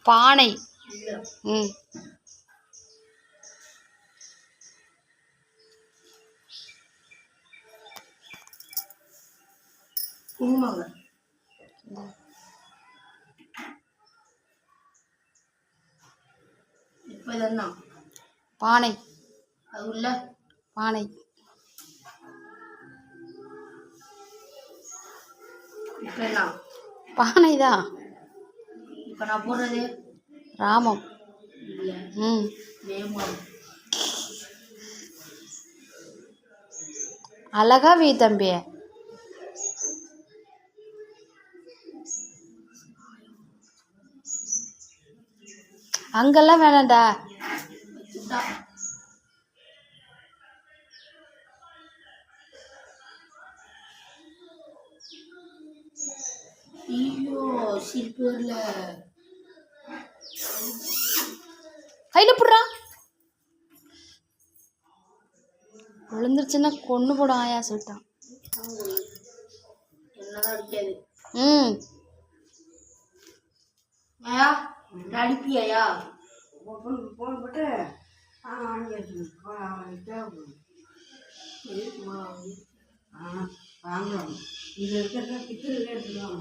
பானை. ம். பானை. அது உள்ள பானை. பானைதான். இப்போ நான் போடுறது ராமம். ம். அழகா வை தம்பி. அங்கெல்லாம் வேணாண்டா. ஐயோ சிரிப்பு வரல. கையில புடுறா. விழுந்துருச்சுன்னா கொண்டு போடும் ஆயா சொல்லிட்டான். என்னதான் அடிக்காது. ம். ஐயா அடிப்பியா? போன் போட்டு வாங்கலாம். இது இருக்கிறத பித்தூர் எடுத்துக்கலாம்.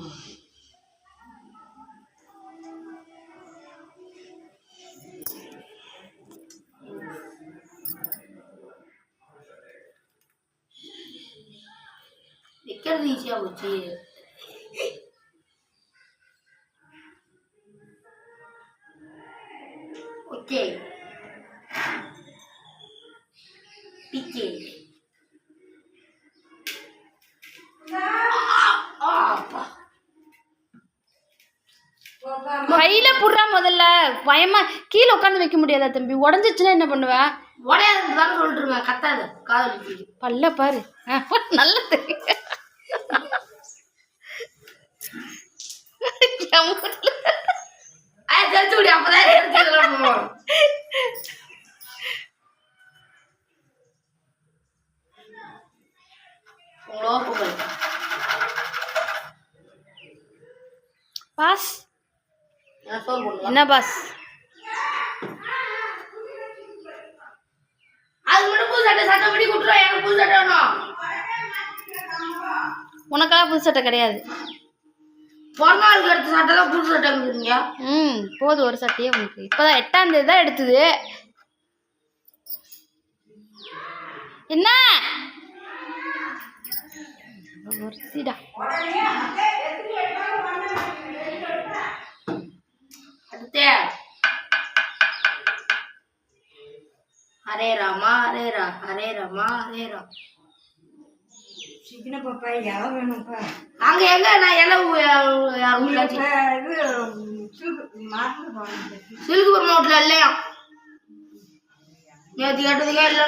வைக்கிறது ஈஸியாக போச்சு. ஓகே பிக்கே. கையில புடுறா முதல்ல. பயமா கீழே உட்காந்து வைக்க முடியாதா தம்பி? உடஞ்சிச்சுன்னா என்ன பண்ணுவ? உடையாதுதான் சொல்லிட்டுருவேன். கத்தாது காதலி பல்ல பாரு. நல்லது. அப்பதான் பாஸ். என்ன பாஸ்? உனக்கெல்லாம் புது சட்டை கிடையாது. ம் போதும் ஒரு சட்டையே உனக்கு. இப்பதான் 8ஆம் தேதி தான் எடுத்தது. என்ன ஒருத்திடா. ஹரே ராமா ஹரே ஹரே ராமா ஹரே ராம். சிக்கன பாப்பா இலை வேணும்ப்பா. அங்கே எங்க நான் இலை சிலுக்கு மாவட்டத்தில் இல்லையா? நேற்று கேட்டதுக்கே இல்லை.